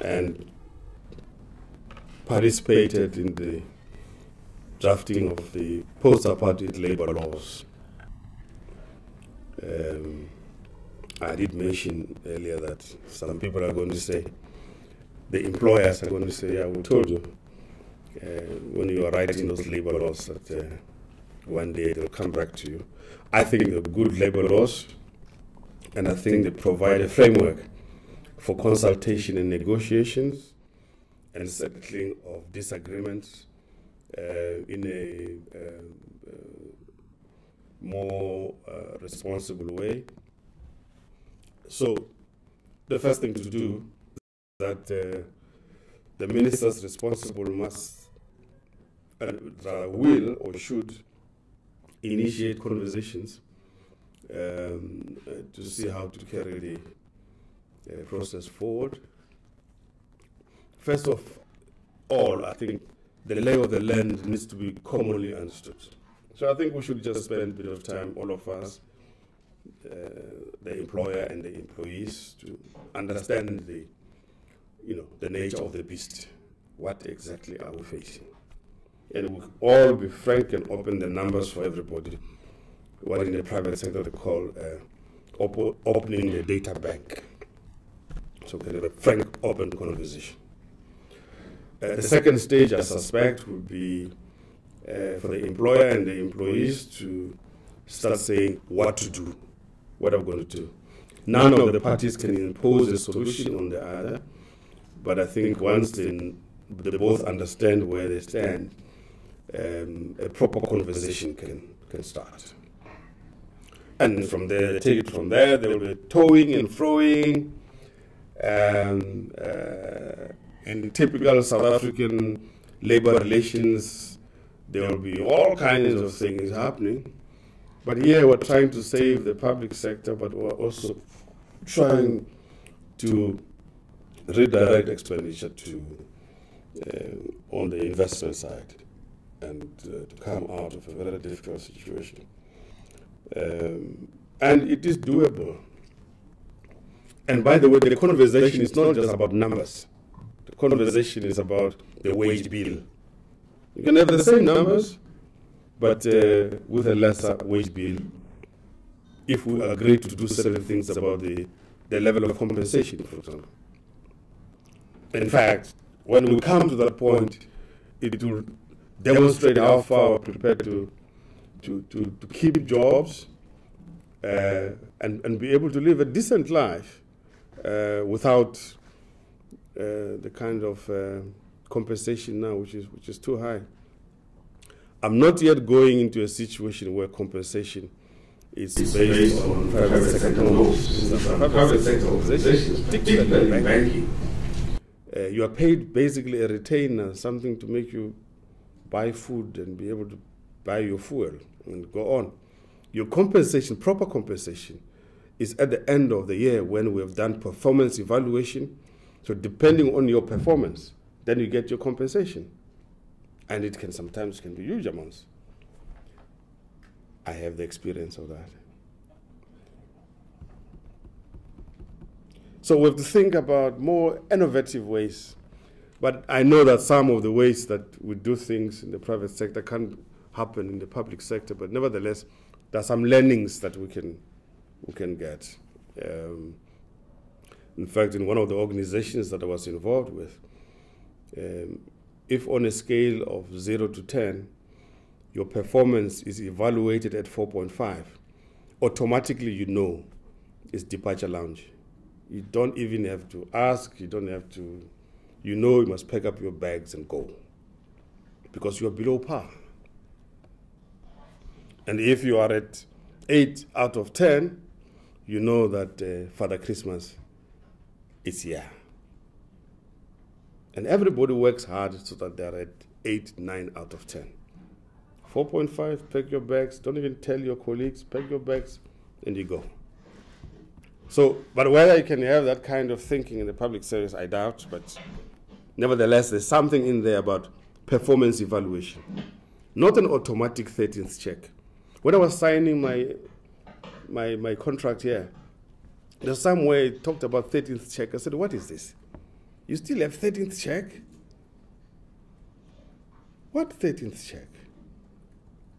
and participated in the drafting of the post-apartheid labor laws. I did mention earlier that some people are going to say, the employers are going to say, yeah, we told you when you are writing those labor laws that one day they'll come back to you. I think they're good labor laws, and I think they provide a framework for consultation and negotiations and settling of disagreements in a more responsible way. So the first thing to do is that the ministers responsible must, will or should initiate conversations to see how to carry the process forward. First of all, I think the lay of the land needs to be commonly understood. So I think we should just spend a bit of time, all of us, the employer and the employees, to understand the nature of the beast. What exactly are we facing? And we all be frank and open the numbers for everybody. What in the private sector they call opening the data bank. So we can have a frank, open conversation. The second stage, I suspect, would be for the employer and the employees to start saying what to do, what are we going to do. None of the parties can impose a solution on the other, but I think once they both understand where they stand, a proper conversation can start. And from there, they take it from there, there will be toing and froing, in typical South African labor relations, there will be all kinds of things happening. But here we're trying to save the public sector, but we're also trying to redirect expenditure to on the investment side and to come out of a very difficult situation. And it is doable. And by the way, the conversation is not just about numbers. The conversation is about the wage bill. You can have the same numbers, but with a lesser wage bill, if we agree to do certain things about the level of compensation, for example. In fact, when we come to that point, it will demonstrate how far we're prepared to keep jobs and be able to live a decent life without the kind of compensation now, which is too high. I'm not yet going into a situation where compensation is based on private sector laws. Private sector organizations, particularly banking. You are paid basically a retainer, something to make you buy food and be able to buy your fuel and go on. Your compensation, proper compensation, is at the end of the year when we have done performance evaluation. So depending on your performance, then you get your compensation. And it can sometimes be huge amounts. I have the experience of that. So we have to think about more innovative ways. But I know that some of the ways that we do things in the private sector can't happen in the public sector, but nevertheless, there are some learnings that we can get. In fact, in one of the organizations that I was involved with, if on a scale of 0 to 10, your performance is evaluated at 4.5, automatically you know it's departure lounge. You don't even have to ask, you don't have to, you know you must pack up your bags and go because you're below par. And if you are at 8 out of 10, you know that Father Christmas is here. And everybody works hard so that they're at 8, 9 out of 10. 4.5, pack your bags, don't even tell your colleagues, pack your bags, and you go. So, but whether you can have that kind of thinking in the public service, I doubt, but nevertheless, there's something in there about performance evaluation. Not an automatic 13th check. When I was signing my contract here, there's some way it talked about 13th check. I said, what is this? You still have 13th check? What 13th check?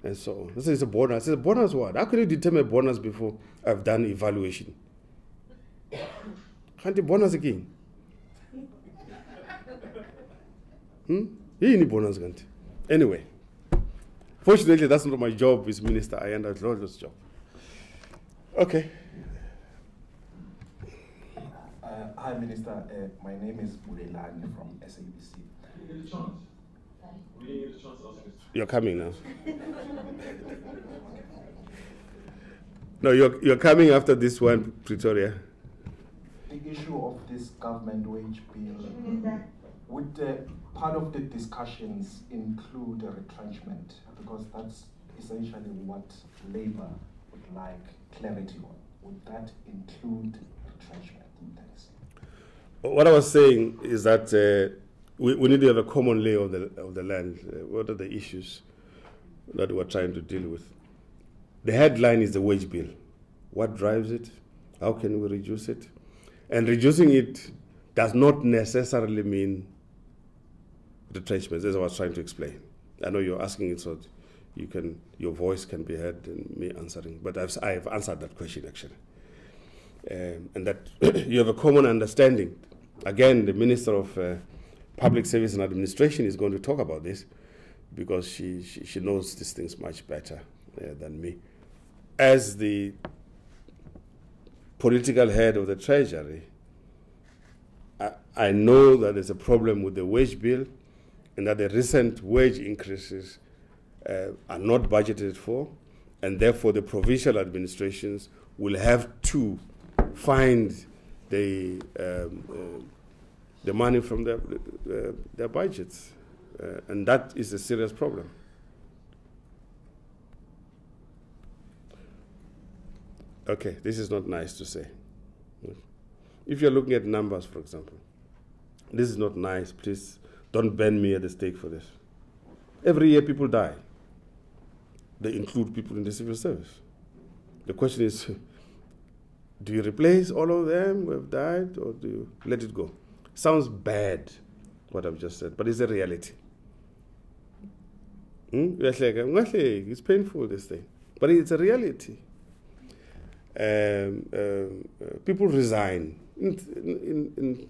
And so on. This is a bonus. I said, bonus what? How can you determine a bonus before I've done evaluation? Can't you bonus again? You need bonus, can't you? Anyway, fortunately, that's not my job as minister. I ended Lord's job. Okay. Hi, Minister. My name is Bulelani from SABC. You get a chance. We didn't get a chance to ask you. You're coming now. No, you're coming after this one, Pretoria. The issue of this government wage bill, would part of the discussions include a retrenchment? Because that's essentially what Labour would like clarity on. Would that include retrenchment? Thanks. What I was saying is that we need to have a common lay of the land. What are the issues that we're trying to deal with? The headline is the wage bill. What drives it? How can we reduce it? And reducing it does not necessarily mean retrenchment. That's what I was trying to explain. I know you're asking it so your voice can be heard and me answering. But I've answered that question actually. And that you have a common understanding. Again, the Minister of Public Service and Administration is going to talk about this because she knows these things much better than me. As the political head of the Treasury, I know that there's a problem with the wage bill and that the recent wage increases are not budgeted for, and therefore the provincial administrations will have to find the money from their budgets, and that is a serious problem. Okay, this is not nice to say. If you're looking at numbers, for example, this is not nice. Please don't bend me at the stake for this. Every year people die. They include people in the civil service. The question is, do you replace all of them who have died, or do you let it go? Sounds bad, what I've just said, but it's a reality. It's painful, this thing, but it's a reality. People resign. In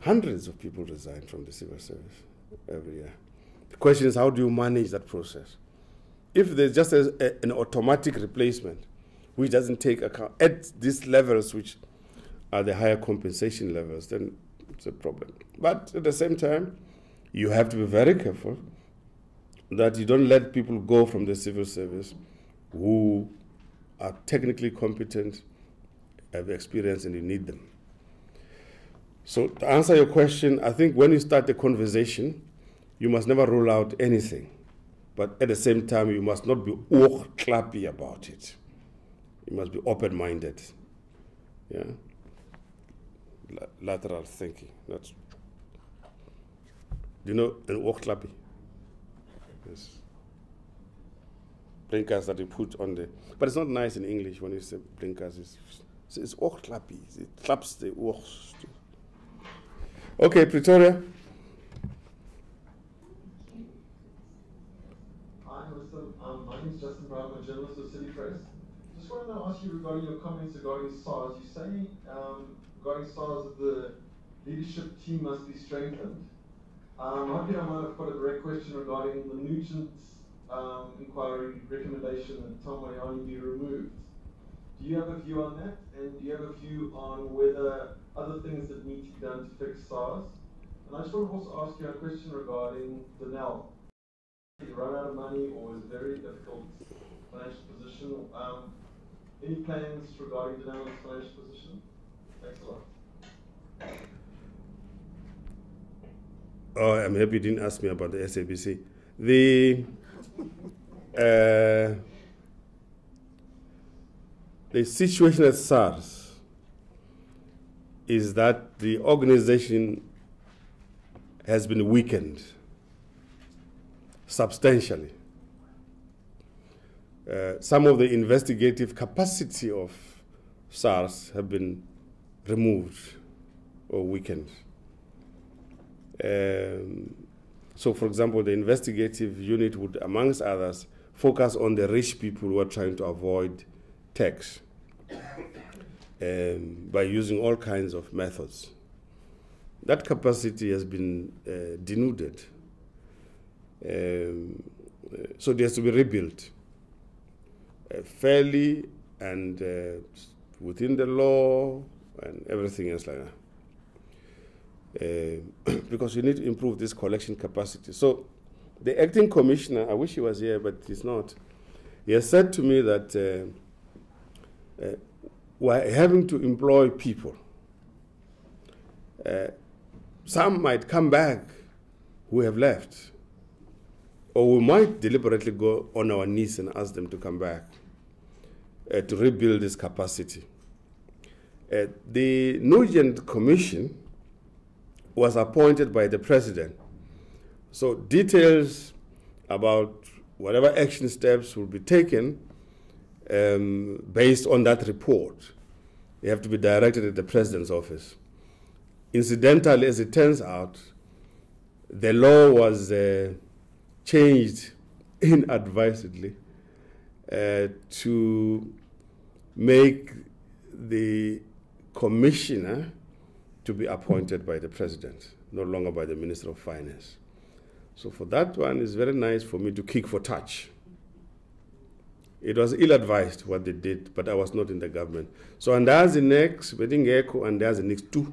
hundreds of people resign from the civil service every year. The question is, how do you manage that process? If there's just an automatic replacement, which doesn't take account at these levels, which are the higher compensation levels, then it's a problem. But at the same time, you have to be very careful that you don't let people go from the civil service who are technically competent, have experience, and you need them. So to answer your question, I think when you start the conversation, you must never rule out anything. But at the same time, you must not be clappy about it. You must be open-minded. Yeah? Lateral thinking. That's, do you know an clappy? Yes. Blinkers that you put on the, but it's not nice in English when you say blinkers. It's clappy. It claps the oors. Okay, Pretoria. Hi, Mr. My name is Justin Brown, I'm a journalist of City Press. Just wanted to ask you regarding your comments regarding SARS. You say regarding SARS that the leadership team must be strengthened. I hope you don't mind, I've got a direct question regarding the Nugent's inquiry recommendation that Tom Mboweni be removed. Do you have a view on that? And do you have a view on whether other things that need to be done to fix SARS? And I just want to also ask you a question regarding Denel. Did you run out of money or is a very difficult financial position? Any plans regarding Denel's financial position? Thanks a lot. Oh, I'm happy you didn't ask me about the SABC. The situation at SARS is that the organization has been weakened substantially. Some of the investigative capacity of SARS have been removed or weakened. So, for example, the investigative unit would, amongst others, focus on the rich people who are trying to avoid tax by using all kinds of methods. That capacity has been denuded. So it has to be rebuilt fairly and within the law and everything else like that. Because you need to improve this collection capacity. So the acting commissioner, I wish he was here, but he's not. He has said to me that we're having to employ people. Some might come back who have left, or we might deliberately go on our knees and ask them to come back to rebuild this capacity. The Nugent Commission was appointed by the president. So details about whatever action steps will be taken based on that report, they have to be directed at the president's office. Incidentally, as it turns out, the law was changed inadvisedly to make the commissioner to be appointed by the president, no longer by the Minister of Finance. So for that one, it's very nice for me to kick for touch. It was ill-advised what they did, but I was not in the government. So and there's the next, wedding echo, and there's the next two.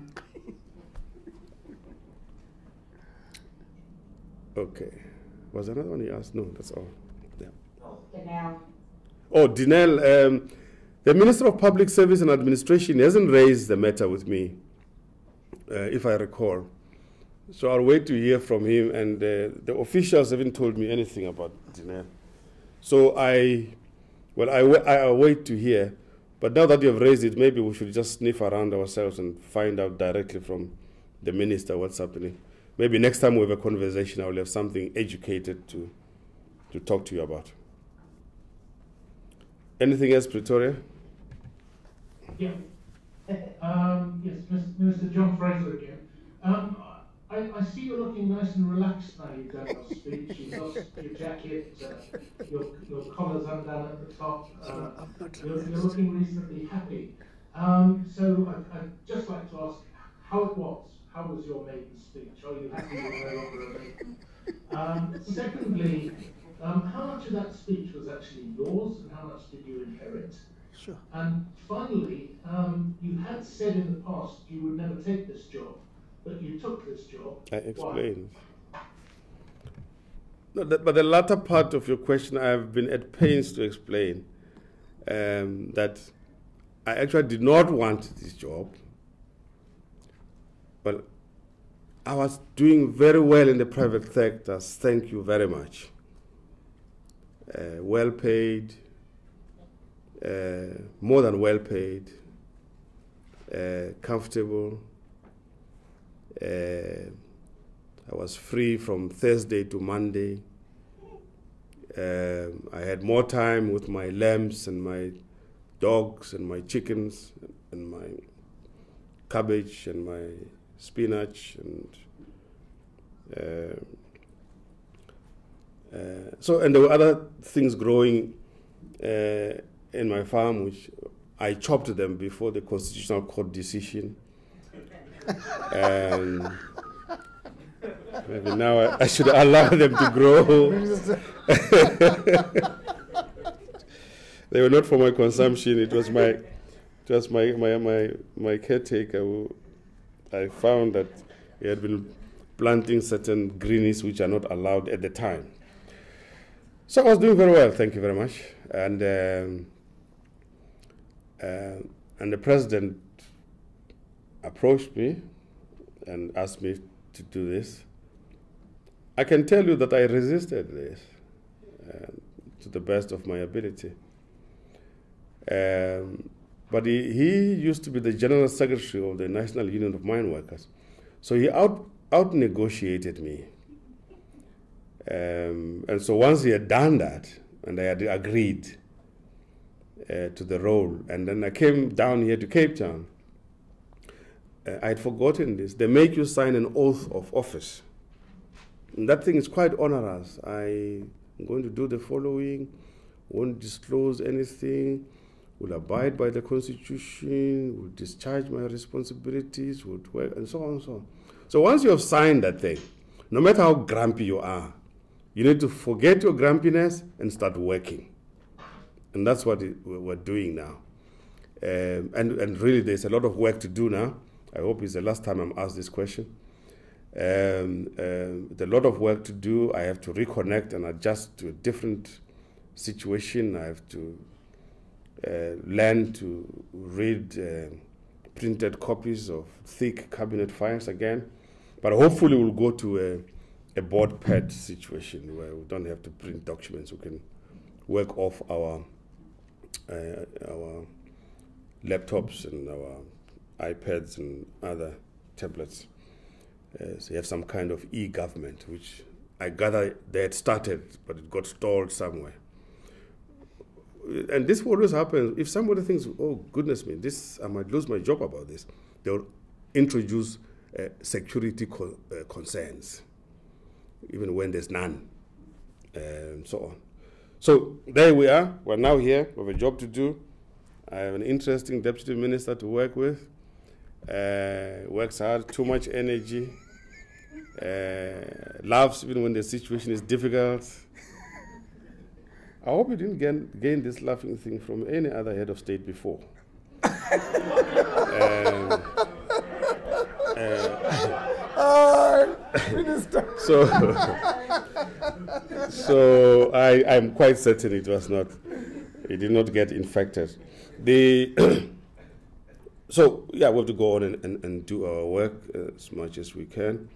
Okay. Was there another one you asked? No, that's all. Yeah. Dinelle. Oh, Dinelle. The Minister of Public Service and Administration hasn't raised the matter with me, if I recall. So I'll wait to hear from him, and the officials haven't told me anything about Dinelle. So I wait to hear. But now that you have raised it, maybe we should just sniff around ourselves and find out directly from the minister what's happening. Maybe next time we have a conversation, I will have something educated to talk to you about. Anything else, Pretoria? Yeah. Yes, Mr. John Fraser again. I see you're looking nice and relaxed now you've done your speech. You've lost your jacket, your collar's undone at the top. You're looking reasonably happy. So I'd just like to ask how it was. How was your maiden speech? Are you happy you're no longer a maiden? Secondly, how much of that speech was actually yours and how much did you inherit? Sure. And finally, you had said in the past you would never take this job, but you took this job. I explained. Why? No, but the latter part of your question, I have been at pains to explain that I actually did not want this job. Well, I was doing very well in the private sector, thank you very much. Well paid, more than well paid, comfortable. I was free from Thursday to Monday. I had more time with my lambs and my dogs and my chickens and my cabbage and my spinach and and there were other things growing in my farm which I chopped them before the Constitutional Court decision. And maybe now I should allow them to grow. They were not for my consumption. It was my caretaker who I found that he had been planting certain greenies which are not allowed at the time. So I was doing very well, thank you very much. And the president approached me and asked me to do this. I can tell you that I resisted this to the best of my ability. But he used to be the General Secretary of the National Union of Mine Workers. So he out-negotiated me. And so once he had done that, and I had agreed to the role, and then I came down here to Cape Town, I had forgotten this. They make you sign an oath of office. And that thing is quite onerous. I'm going to do the following, won't disclose anything, will abide by the Constitution, will discharge my responsibilities, will work, and so on and so on. So once you have signed that thing, no matter how grumpy you are, you need to forget your grumpiness and start working. And that's what we're doing now. And really, there's a lot of work to do now. I hope it's the last time I'm asked this question. There's a lot of work to do. I have to reconnect and adjust to a different situation. I have to learn to read printed copies of thick cabinet files again. But hopefully we'll go to a board pad situation where we don't have to print documents. We can work off our laptops and our iPads and other tablets. So you have some kind of e-government, which I gather they had started, but it got stalled somewhere. And this always happens. If somebody thinks, oh, goodness me, I might lose my job about this, they'll introduce security concerns, even when there's none, and so on. So there we are. We're now here. We have a job to do. I have an interesting deputy minister to work with. Works hard, too much energy. Laughs even when the situation is difficult. I hope you didn't gain this laughing thing from any other head of state before. So I'm quite certain it did not get infected. So yeah, we have to go on and do our work as much as we can.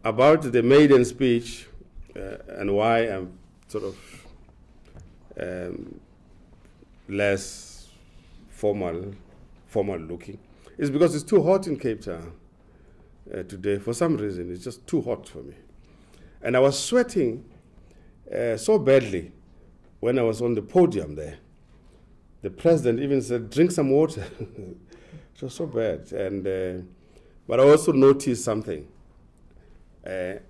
About the maiden speech and why I'm sort of less formal looking, is because it's too hot in Cape Town today. For some reason, it's just too hot for me. And I was sweating so badly when I was on the podium there. The president even said, drink some water. It was so bad. But I also noticed something. I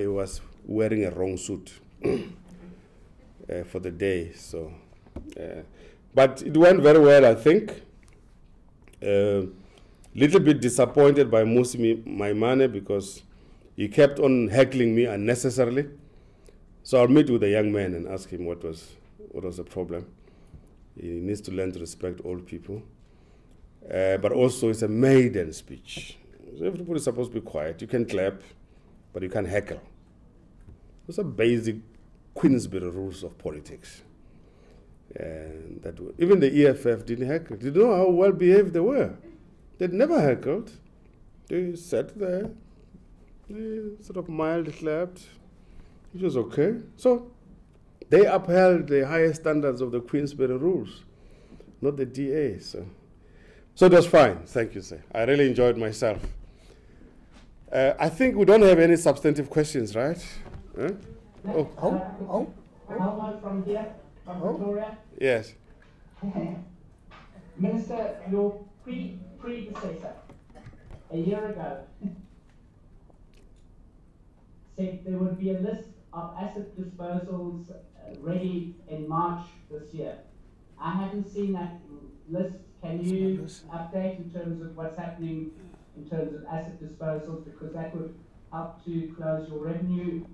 was wearing a wrong suit for the day. So, but it went very well, I think. Little bit disappointed by Musi Maimane because he kept on heckling me unnecessarily. So I'll meet with the young man and ask him what was the problem. He needs to learn to respect old people. But also it's a maiden speech. So everybody's supposed to be quiet. You can clap, but you can't heckle. Those are basic Queensberry rules of politics. And even the EFF didn't heckle. Did you know how well behaved they were? They'd never heckled. They sat there, they sort of mild clapped, which was okay. So they upheld the highest standards of the Queensberry rules, not the DA. So it was fine. Thank you, sir. I really enjoyed myself. I think we don't have any substantive questions, right? Huh? How about from here, from Victoria? Yes. Minister, your predecessor, a year ago, said there would be a list of asset disposals ready in March this year. I haven't seen that list. Can you update in terms of what's happening in terms of asset disposals, because that would help to close your revenue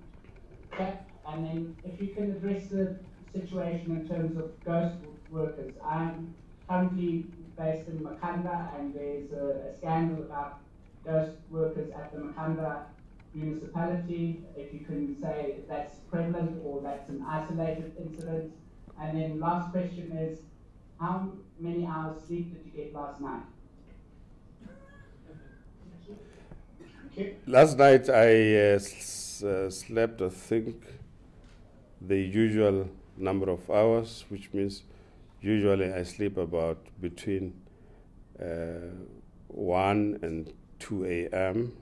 gap? And then if you can address the situation in terms of ghost workers. I'm currently based in Makanda, and there's a scandal about ghost workers at the Makanda municipality. If you can say that's prevalent or that's an isolated incident. And then last question is, how many hours sleep did you get last night? Last night I slept, I think, the usual number of hours, which means usually I sleep about between 1 and 2 a.m.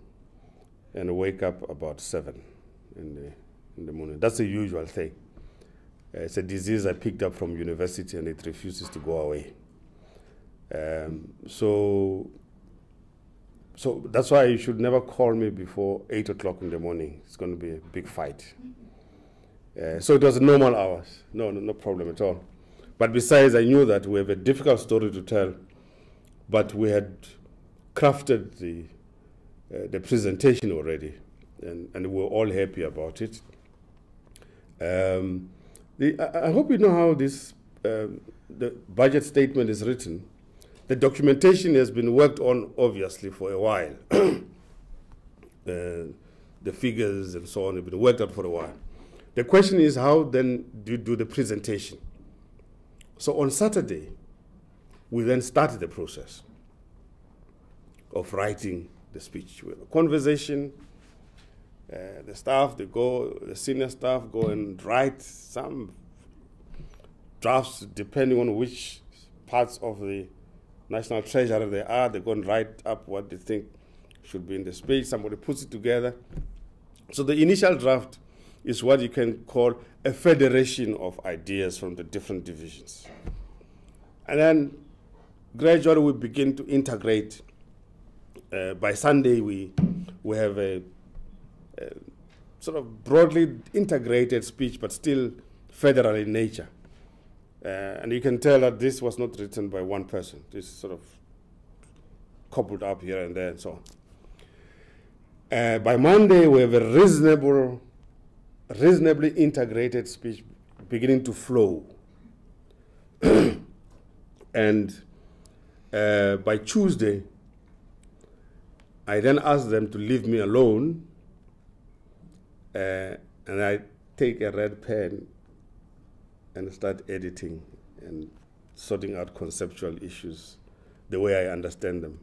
and wake up about 7 in the morning. That's the usual thing. It's a disease I picked up from university and it refuses to go away. So that's why you should never call me before 8 o'clock in the morning. It's going to be a big fight. So it was normal hours. No problem at all. But besides, I knew that we have a difficult story to tell, but we had crafted the presentation already, and we were all happy about it. I hope you know how this the budget statement is written. The documentation has been worked on, obviously, for a while. The figures and so on have been worked out for a while. The question is, how then do you do the presentation? So on Saturday, we then started the process of writing the speech. We have a conversation. The staff, the senior staff go and write some drafts depending on which parts of the National Treasury they are. They go and write up what they think should be in the speech. Somebody puts it together. So the initial draft is what you can call a federation of ideas from the different divisions. And then gradually we begin to integrate. By Sunday, we have a sort of broadly integrated speech, but still federal in nature. And you can tell that this was not written by one person. This sort of coupled up here and there and so on. By Monday, we have a reasonably integrated speech beginning to flow. And by Tuesday, I then asked them to leave me alone, and I take a red pen and start editing and sorting out conceptual issues the way I understand them,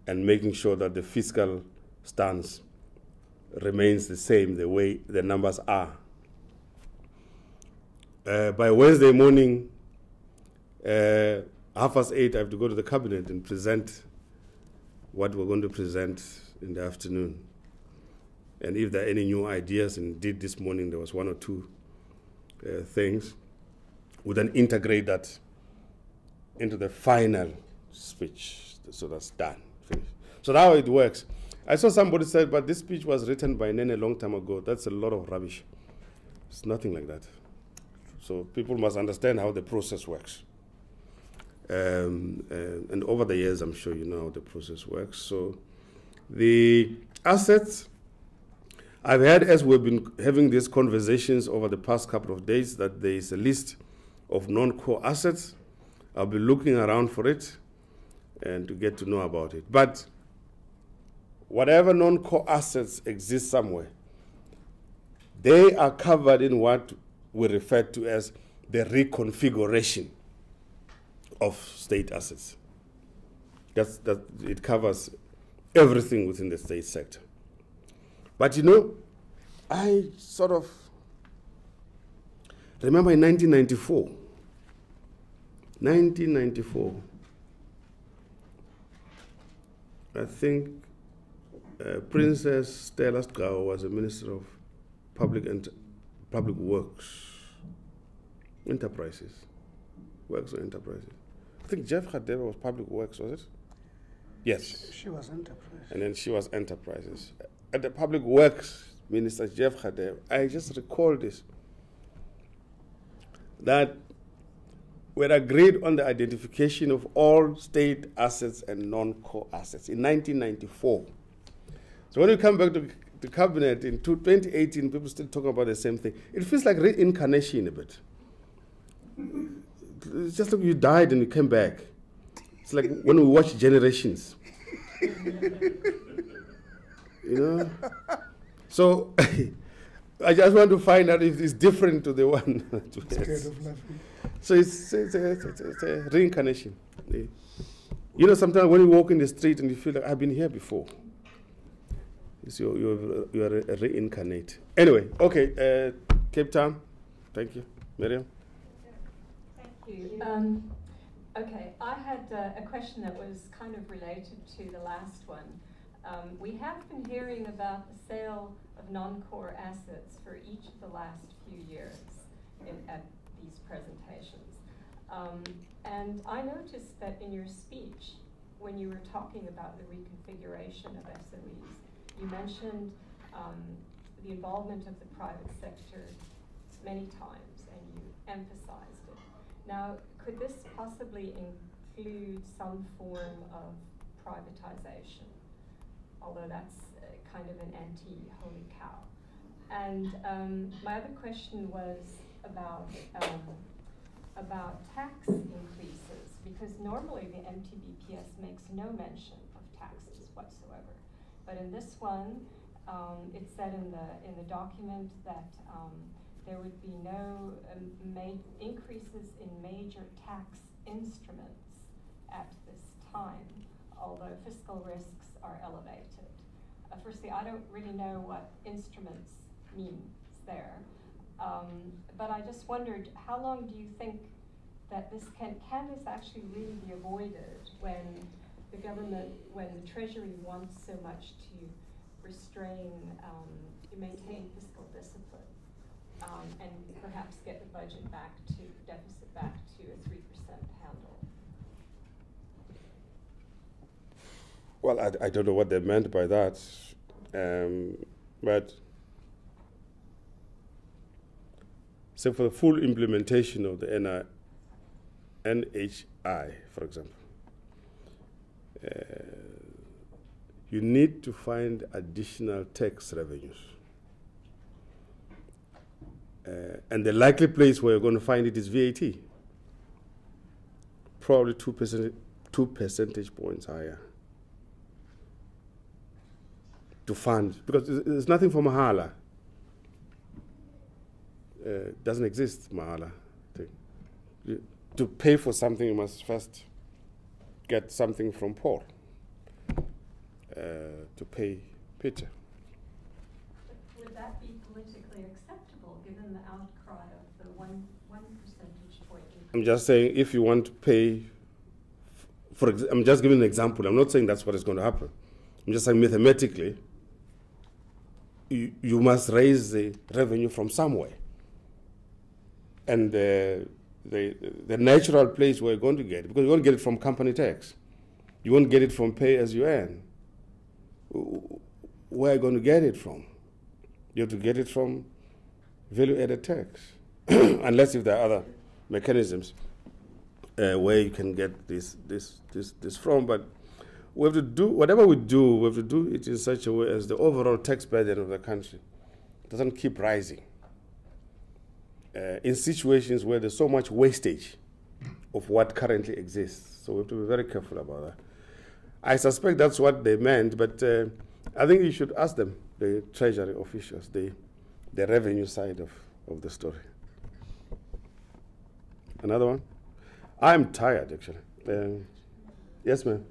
and making sure that the fiscal stance remains the same the way the numbers are. By Wednesday morning, 8:30, I have to go to the cabinet and present what we're going to present in the afternoon. And if there are any new ideas, indeed this morning there was one or two things, we then integrate that into the final speech. So that's done, finished. So that's how it works. I saw somebody said, but this speech was written by Nene a long time ago. That's a lot of rubbish. It's nothing like that. So people must understand how the process works. And over the years, I'm sure you know how the process works. So the assets, I've heard as we've been having these conversations over the past couple of days that there is a list of non-core assets. I'll be looking around for it and to get to know about it. But whatever non-core assets exist somewhere, they are covered in what we refer to as the reconfiguration of state assets. It covers everything within the state sector. But you know, I sort of remember in 1994, I think Princess Stella Sgao was a Minister of Public Enterprises. Works or Enterprises. I think Jeff Khadebe was Public Works, was it? Yes. She was Enterprise. And then she was Enterprises. At the Public Works Minister, Jeff Khadebe, I just recall this, that we had agreed on the identification of all state assets and non-core assets in 1994. So when we come back to the cabinet in 2018, people still talk about the same thing. It feels like reincarnation a bit. It's just like you died and you came back. It's like when we watch Generations. You know? So I just want to find out if it's different to the one. Scared of laughing. So it's a reincarnation. You know, sometimes when you walk in the street and you feel like, I've been here before. You are a reincarnate. Anyway, okay, Cape Town. Thank you. Miriam? Thank you. Okay, I had a question that was kind of related to the last one. We have been hearing about the sale of non-core assets for each of the last few years at these presentations. And I noticed that in your speech, when you were talking about the reconfiguration of SOEs, you mentioned the involvement of the private sector many times, and you emphasized it. Now, could this possibly include some form of privatization? Although that's kind of an anti-holy cow. And my other question was about tax increases, because normally the MTBS makes no mention of taxes whatsoever. But in this one, it said in the document that there would be no increases in major tax instruments at this time, although fiscal risks are elevated. Firstly, I don't really know what instruments means there, but I just wondered, how long do you think that this can this actually really be avoided when the government, when the Treasury wants so much to restrain, maintain fiscal discipline, and perhaps get the budget deficit back to a 3% handle? Well, I don't know what they meant by that, but so for the full implementation of the NHI, for example, you need to find additional tax revenues. And the likely place where you're going to find it is VAT, probably 2 percentage points higher to fund, because there's nothing for Mahala. Doesn't exist, Mahala. To pay for something, you must first get something from Paul to pay Peter. But would that be politically acceptable, given the outcry of the one percentage point? I'm just saying, if you want to pay, I'm just giving an example. I'm not saying that's what is going to happen. I'm just saying mathematically, you must raise the revenue from somewhere. And the natural place where you're going to get it, because you won't get it from company tax. You won't get it from pay as you earn. Where are you going to get it from? You have to get it from value-added tax, unless if there are other mechanisms where you can get this from. But we have to do, whatever we do it in such a way as the overall tax burden of the country doesn't keep rising. In situations where there's so much wastage of what currently exists. So we have to be very careful about that. I suspect that's what they meant, but I think you should ask them, the Treasury officials, the revenue side of the story. Another one? I'm tired, actually. Yes, ma'am.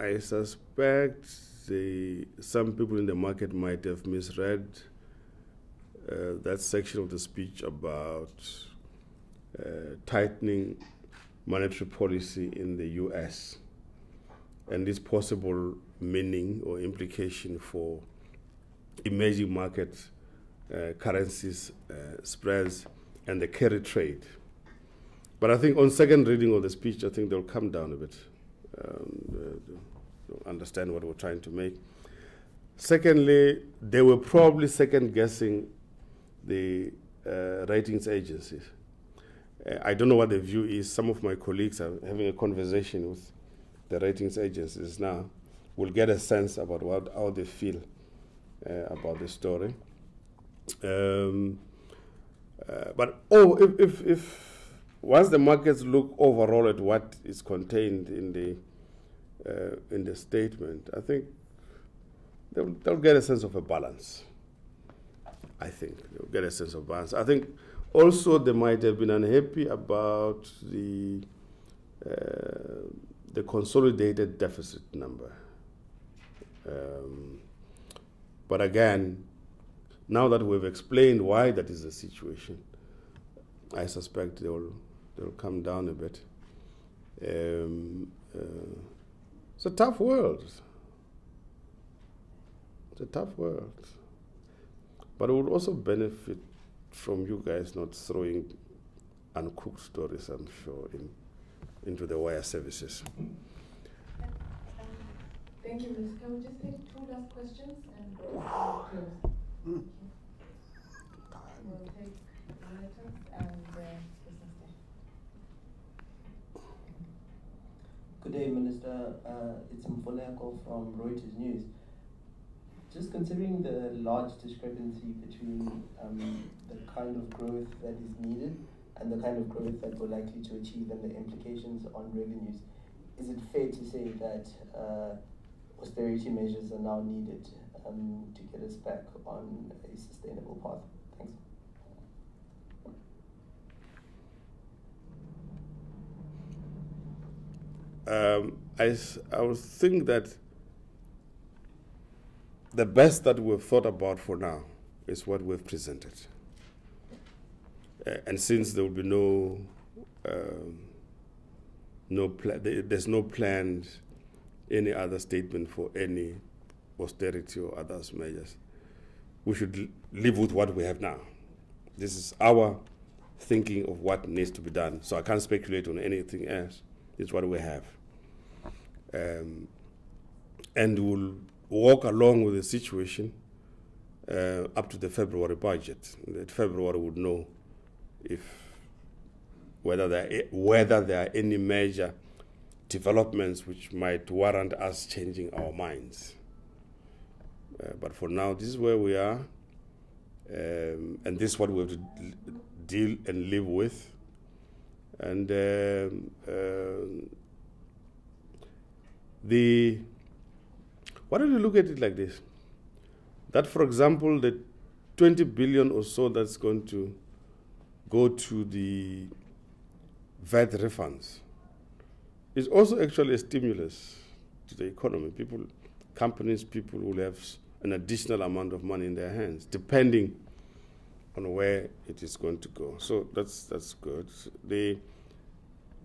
I suspect some people in the market might have misread that section of the speech about tightening monetary policy in the US and its possible meaning or implication for emerging market currencies, spreads, and the carry trade. But I think on second reading of the speech, I think they'll come down a bit to understand what we're trying to make. Secondly, they were probably second-guessing the ratings agencies. I don't know what the view is. Some of my colleagues are having a conversation with the ratings agencies now. We'll get a sense about how they feel about the story. But if once the markets look overall at what is contained in the statement, I think they'll get a sense of a balance. I think they'll get a sense of balance. I think also they might have been unhappy about the consolidated deficit number. But again, now that we've explained why that is the situation, I suspect they'll come down a bit. It's a tough world. It's a tough world. But it would also benefit from you guys not throwing uncooked stories, I'm sure, into the wire services. Thank you, Ms. Can we just take 2 last questions and close? We'll take monitors and business day. Good day, Minister. It's Mfoleko from Reuters News. Just considering the large discrepancy between the kind of growth that is needed and the kind of growth that we're likely to achieve and the implications on revenues, is it fair to say that austerity measures are now needed to get us back on a sustainable path? Thanks. I would think that the best that we've thought about for now is what we've presented. And since there will be there's no planned any other statement for any austerity or other measures, we should live with what we have now. This is our thinking of what needs to be done. So I can't speculate on anything else. It's what we have. And we'll walk along with the situation up to the February budget. That February would know whether there are any major developments which might warrant us changing our minds. But for now, this is where we are, and this is what we have to deal and live with. And why don't you look at it like this? That, for example, the 20 billion or so that's going to go to the VAT refunds is also actually a stimulus to the economy. Companies will have an additional amount of money in their hands, depending on where it is going to go. So that's good. The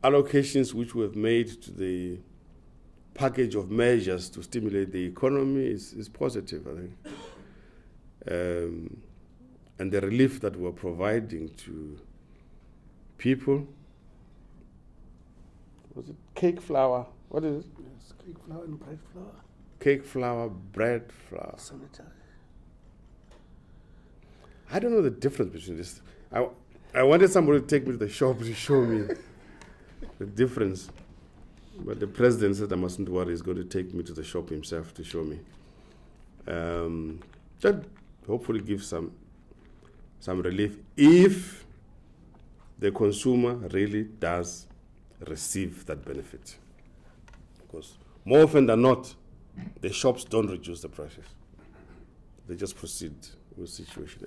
allocations which we have made to the package of measures to stimulate the economy is positive, I think. And the relief that we're providing to people. Was it cake flour? What is it? Yes, cake flour and bread flour. Cake flour, bread flour. Sanitary. I don't know the difference between this. I wanted somebody to take me to the shop to show me the difference. But the president said I mustn't worry. He's going to take me to the shop himself to show me. That hopefully gives some relief if the consumer really does receive that benefit. Because more often than not, the shops don't reduce the prices. They just proceed with the situation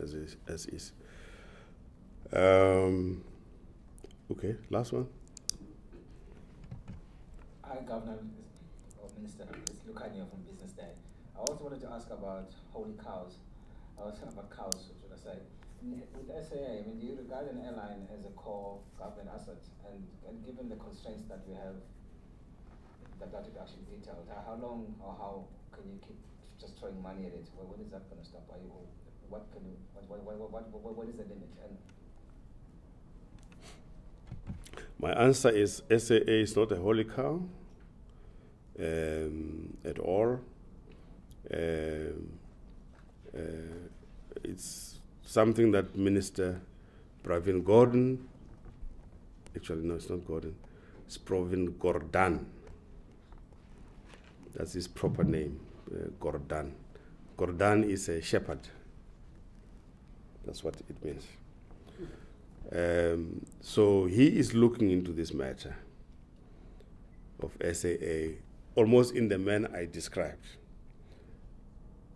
as is. Okay, last one. Hi, Governor, or Minister. It's Lucania from Business Day. I also wanted to ask about holy cows. About cows, should I say. With SAA, do you regard an airline as a core government asset? And given the constraints that we have, that you actually detailed, how long or how can you keep just throwing money at it? When is that going to stop? What is the limit? And my answer is SAA is not a holy cow at all. It's something that Minister Pravin Gordhan, actually no, it's not Gordhan, it's Pravin Gordhan. That's his proper name, Gordhan. Gordhan is a shepherd. That's what it means. So he is looking into this matter of SAA almost in the manner I described.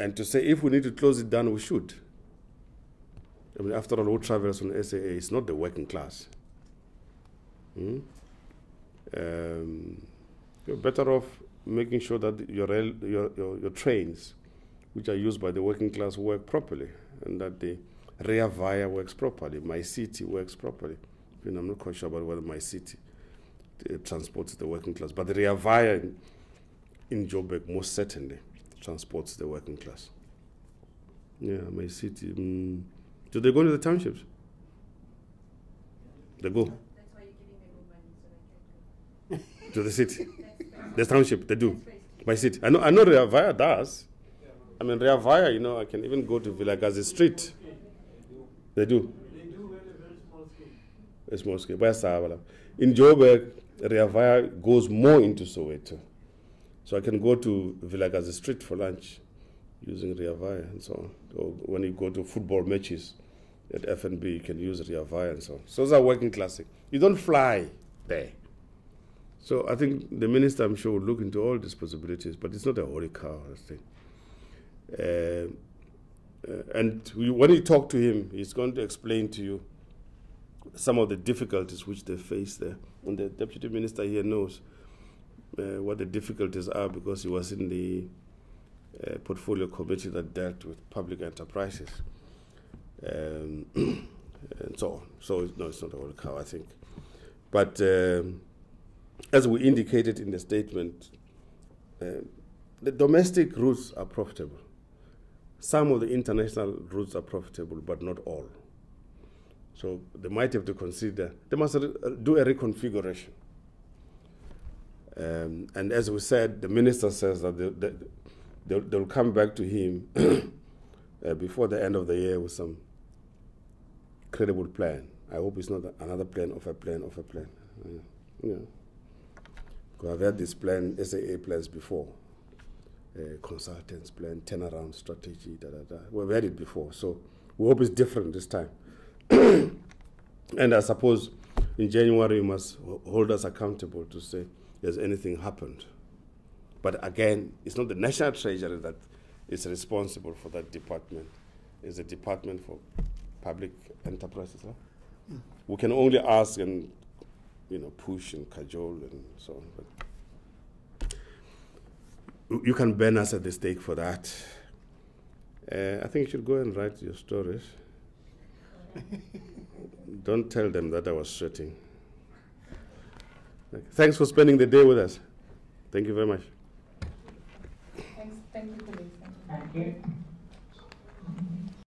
And to say if we need to close it down, we should. I mean, after all, who travels on SAA is not the working class. You're better off making sure that your trains, which are used by the working class, work properly, and that the rear via works properly, My City works properly. You know, I'm not quite sure about whether My City transports the working class, but the rear via in Joburg most certainly transports the working class. Yeah, My City. Do they go to the townships? They go. That's why you're giving them more money so they can go. To the city. The township, they do. My City. I know Rear Via does. I mean, Rear Via, you know, I can even go to Vilagazi Street. They do. They do at a very small scale. A small scale. In Joburg, Rear Via goes more into Soweto. So I can go to Vilagazi Street for lunch using Rear Via and so on. Or when you go to football matches at FNB, you can use Rear Via and so on. So those are working classic. You don't fly there. So I think the minister, I'm sure, will look into all these possibilities, but it's not a holy cow, I think. When you talk to him, he's going to explain to you some of the difficulties which they face there. And the deputy minister here knows what the difficulties are because he was in the portfolio committee that dealt with public enterprises and so on. So no, it's not a holy cow, I think. But as we indicated in the statement, the domestic routes are profitable. Some of the international routes are profitable, but not all. So they might have to consider, they must do a reconfiguration. And as we said, the minister says that they'll come back to him before the end of the year with some credible plan. I hope it's not another plan of a plan of a plan. Yeah. Because I've had this plan, SAA plans before. Consultants plan, turnaround strategy, We've had it before, so we hope it's different this time. And I suppose in January you must hold us accountable to say, has anything happened? But again, it's not the National Treasury that is responsible for that department. It's the Department for Public Enterprises. Huh? We can only ask and push and cajole and so on. But you can burn us at the stake for that. I think you should go and write your stories. Don't tell them that I was sweating. Thanks for spending the day with us. Thank you very much. Thanks. Thank you, colleagues. Thank you.